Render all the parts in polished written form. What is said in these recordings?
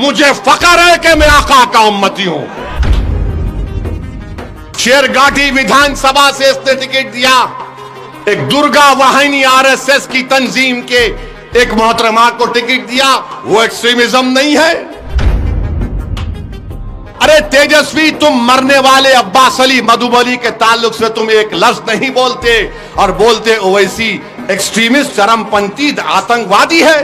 मुझे फख्र है कि मैं आका का उम्मती हूं। शेरगाटी विधानसभा से इसने टिकट दिया। एक दुर्गा वाहिनी आरएसएस की तंजीम के एक मोहतरमा को टिकट दिया। वो एक्सट्रीमिज्म नहीं है? अरे तेजस्वी, तुम मरने वाले अब्बास अली मधुबनी के ताल्लुक से तुम एक लफ्ज नहीं बोलते और बोलते ओवैसी एक्सट्रीमिस्ट, चरमपंथी, आतंकवादी है।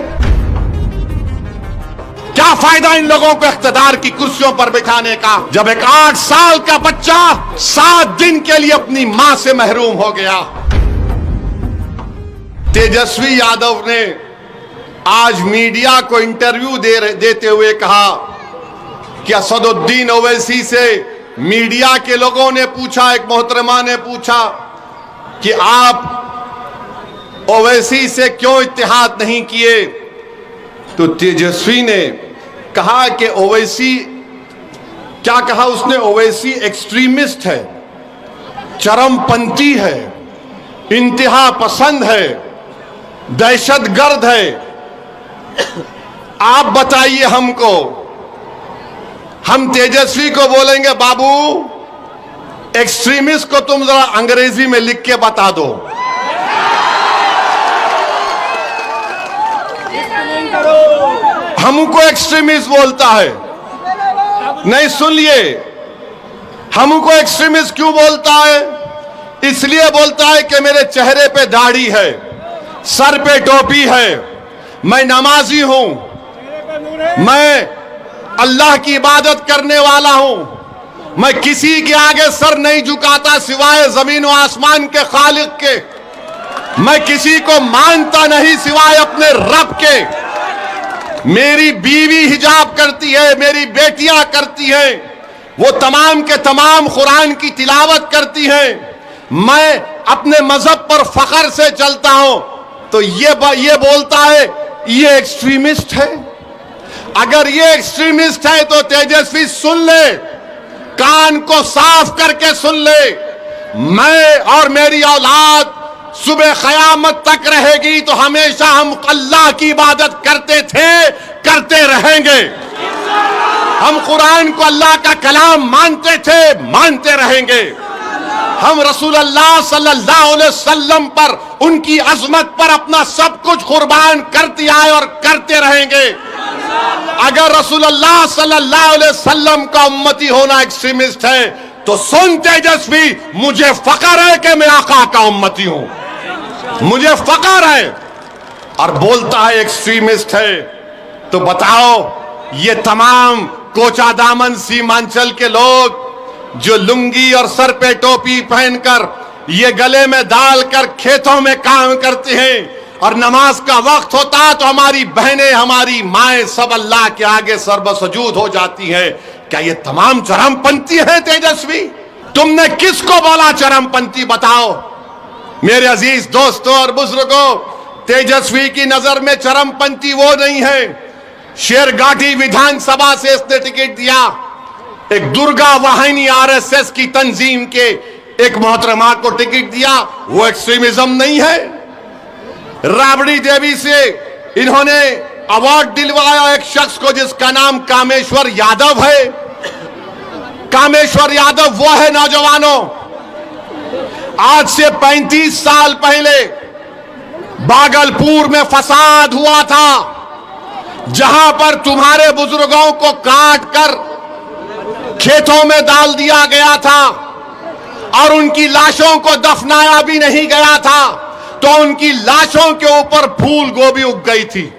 क्या फायदा इन लोगों को इख्तिदार की कुर्सियों पर बिठाने का, जब एक 8 साल का बच्चा 7 दिन के लिए अपनी मां से महरूम हो गया। तेजस्वी यादव ने आज मीडिया को इंटरव्यू देते हुए कहा कि असदुद्दीन ओवैसी से मीडिया के लोगों ने पूछा, एक मोहतरमा ने पूछा कि आप ओवैसी से क्यों इत्तेहाद नहीं किए, तो तेजस्वी ने कहा कि ओवैसी, क्या कहा उसने, ओवैसी एक्सट्रीमिस्ट है, चरमपंथी है, इंतहा पसंद है, दहशतगर्द है। आप बताइए हमको, हम तेजस्वी को बोलेंगे बाबू एक्सट्रीमिस्ट को तुम जरा अंग्रेजी में लिख के बता दो। हमको एक्सट्रीमिस्ट बोलता है। नहीं, सुनिए, हमको एक्सट्रीमिस्ट क्यों बोलता है? इसलिए बोलता है कि मेरे चेहरे पे दाढ़ी है, सर पे टोपी है, मैं नमाजी हूं, मैं अल्लाह की इबादत करने वाला हूं, मैं किसी के आगे सर नहीं झुकाता सिवाय जमीन व आसमान के खालिक के, मैं किसी को मानता नहीं सिवाय अपने रब के, मेरी बीवी हिजाब करती है, मेरी बेटियां करती हैं, वो तमाम के तमाम कुरान की तिलावत करती हैं, मैं अपने मजहब पर फख्र से चलता हूं। तो ये बोलता है ये एक्सट्रीमिस्ट है। अगर ये एक्सट्रीमिस्ट है तो तेजस्वी सुन ले, कान को साफ करके सुन ले, मैं और मेरी औलाद सुबह क़यामत तक रहेगी तो हमेशा हम अल्लाह की इबादत करते थे, करते रहेंगे। हम कुरान को अल्लाह का कलाम मानते थे, मानते रहेंगे। हम रसूलुल्लाह सल्लल्लाहु अलैहि वसल्लम पर, उनकी अजमत पर अपना सब कुछ कुर्बान करते आए और करते रहेंगे। अगर रसूलुल्लाह सल्लल्लाहु अलैहि वसल्लम का उम्मती होना एक्सट्रीमिस्ट है तो सुन तेजस्वी, मुझे फख्र है कि मैं आका का उम्मती हूं, मुझे फख्र है। और बोलता है एक्सट्रीमिस्ट है। तो बताओ, ये तमाम कोचादामन सीमांचल के लोग जो लुंगी और सर पे टोपी पहनकर, ये गले में डालकर खेतों में काम करते हैं और नमाज का वक्त होता तो हमारी बहनें, हमारी माएं सब अल्लाह के आगे सर्वसजूद हो जाती हैं, क्या ये तमाम चरमपंथी हैं तेजस्वी? तुमने किसको बोला चरमपंथी, बताओ मेरे अजीज दोस्तों और बुजुर्गों। तेजस्वी की नजर में चरमपंथी वो नहीं है। शेरगाटी विधानसभा से इसने टिकट दिया। एक दुर्गा वाहिनी आरएसएस की तंजीम के एक मोहतरमा को टिकट दिया। वो एक्सट्रीमिज्म नहीं है? राबड़ी देवी से इन्होंने अवार्ड दिलवाया एक शख्स को जिसका नाम कामेश्वर यादव है। कामेश्वर यादव वो है नौजवानों, आज से 35 साल पहले भागलपुर में फसाद हुआ था, जहां पर तुम्हारे बुजुर्गों को काट कर खेतों में डाल दिया गया था और उनकी लाशों को दफनाया भी नहीं गया था, तो उनकी लाशों के ऊपर फूल गोभी उग गई थी।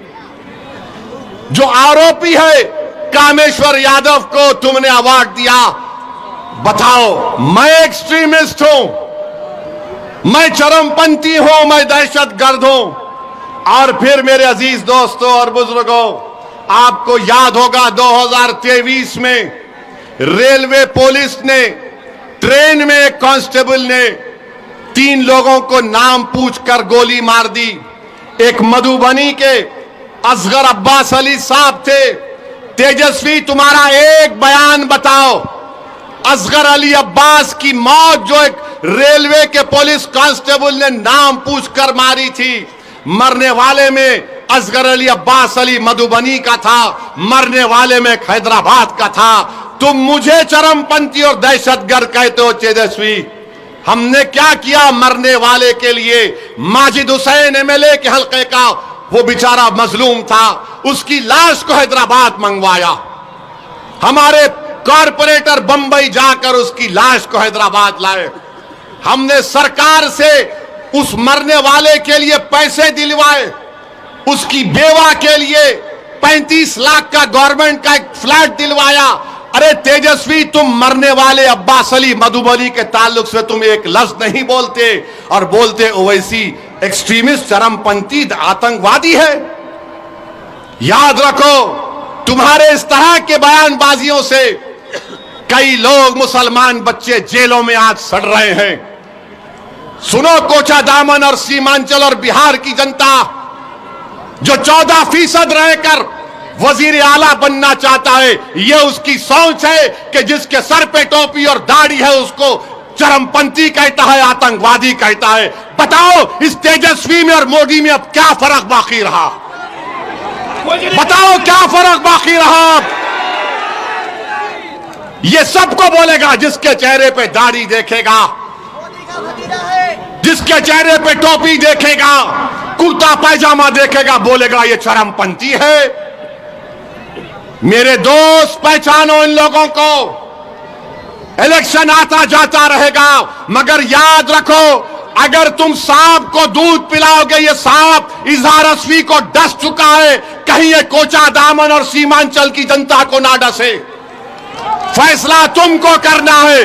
जो आरोपी है कामेश्वर यादव को तुमने अवार्ड दिया। बताओ, मैं एक्सट्रीमिस्ट हूं, मैं चरमपंथी हूं, मैं दहशतगर्द हूं। और फिर मेरे अजीज दोस्तों और बुजुर्गों, आपको याद होगा 2023 में रेलवे पुलिस ने ट्रेन में एक कांस्टेबल ने 3 लोगों को नाम पूछकर गोली मार दी। एक मधुबनी के असगर अब्बास अली साहब थे। तेजस्वी, तुम्हारा एक बयान बताओ, असगर अली अब्बास की मौत जो एक रेलवे के पुलिस कांस्टेबल ने नाम पूछकर मारी थी, मरने वाले में असगर अली अब्बास अली मधुबनी का था, मरने वाले में हैदराबाद का था। तुम मुझे चरमपंथी और दहशतगर्द कहते हो तेजस्वी। हमने क्या किया मरने वाले के लिए? माजिद हुसैन एमएलए के हल्के का वो बेचारा मजलूम था, उसकी लाश को हैदराबाद मंगवाया। हमारे कॉरपोरेटर बंबई जाकर उसकी लाश को हैदराबाद लाए। हमने सरकार से उस मरने वाले के लिए पैसे दिलवाए, उसकी बेवा के लिए 35 लाख का गवर्नमेंट का एक फ्लैट दिलवाया। अरे तेजस्वी, तुम मरने वाले अब्बास अली मधुबनी के ताल्लुक से तुम एक लफ्ज नहीं बोलते और बोलते ओवैसी एक्सट्रीमिस्ट, चरमपंथी, आतंकवादी है। याद रखो, तुम्हारे इस तरह के बयानबाजियों से कई लोग, मुसलमान बच्चे जेलों में आज सड़ रहे हैं। सुनो, कोचा दामन और सीमांचल और बिहार की जनता जो 14% रहकर वजीर आला बनना चाहता है, यह उसकी सोच है कि जिसके सर पे टोपी और दाढ़ी है उसको चरमपंथी कहता है, आतंकवादी कहता है। बताओ, इस तेजस्वी में और मोदी में अब क्या फर्क बाकी रहा? बताओ क्या फर्क बाकी रहा? ये सबको बोलेगा जिसके चेहरे पे दाढ़ी देखेगा, जिसके चेहरे पे टोपी देखेगा, कुर्ता पैजामा देखेगा, बोलेगा ये चरमपंथी है। मेरे दोस्त, पहचानो इन लोगों को। इलेक्शन आता जाता रहेगा, मगर याद रखो, अगर तुम सांप को दूध पिलाओगे, ये सांप इजहार असवी को डस चुका है, कहीं ये कोचा दामन और सीमांचल की जनता को ना डसे। फैसला तुमको करना है,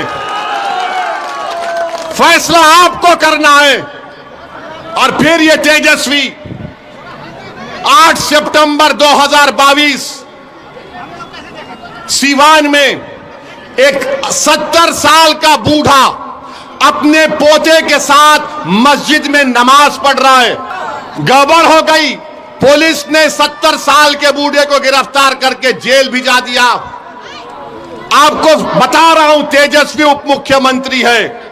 फैसला आपको करना है। और फिर ये तेजस्वी 8 सितंबर 2022 सीवान में एक 70 साल का बूढ़ा अपने पोते के साथ मस्जिद में नमाज पढ़ रहा है। गड़बड़ हो गई, पुलिस ने 70 साल के बूढ़े को गिरफ्तार करके जेल भिजा दिया। आपको बता रहा हूं, तेजस्वी उप मुख्यमंत्री है।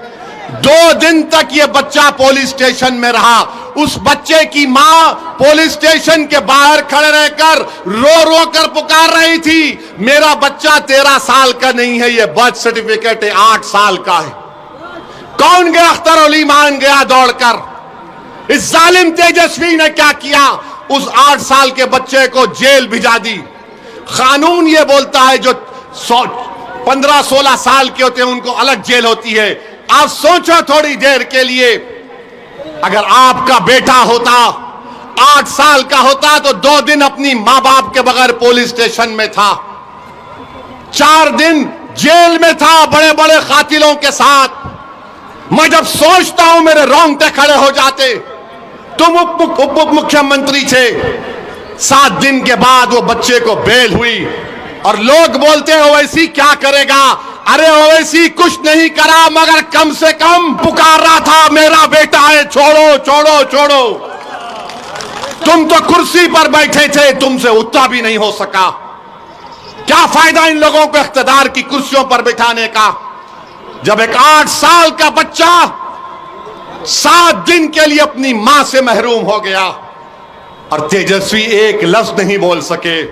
2 दिन तक यह बच्चा पुलिस स्टेशन में रहा। उस बच्चे की मां पुलिस स्टेशन के बाहर खड़े रहकर रो रो कर पुकार रही थी, मेरा बच्चा 13 साल का नहीं है, यह बर्थ सर्टिफिकेट है 8 साल का है। कौन गया? अख्तर अली मान गया दौड़कर। इस जालिम तेजस्वी ने क्या किया? उस 8 साल के बच्चे को जेल भिजा दी। कानून यह बोलता है जो 15-16 साल के होते हैं उनको अलग जेल होती है। आप सोचो थोड़ी देर के लिए, अगर आपका बेटा होता 8 साल का होता तो 2 दिन अपनी मां बाप के बगैर पुलिस स्टेशन में था, 4 दिन जेल में था बड़े बड़े कातिलों के साथ। मैं जब सोचता हूं मेरे रोंगटे खड़े हो जाते। तुम उप मुख्यमंत्री थे, 7 दिन के बाद वो बच्चे को बेल हुई और लोग बोलते हैं ओवैसी क्या करेगा? अरे ओवैसी कुछ नहीं करा, मगर कम से कम पुकार रहा था मेरा बेटा है, छोड़ो छोड़ो छोड़ो। तुम तो कुर्सी पर बैठे थे, तुमसे उठा भी नहीं हो सका। क्या फायदा इन लोगों को इख्तिदार की कुर्सियों पर बिठाने का, जब एक 8 साल का बच्चा 7 दिन के लिए अपनी मां से महरूम हो गया और तेजस्वी एक लफ्ज नहीं बोल सके।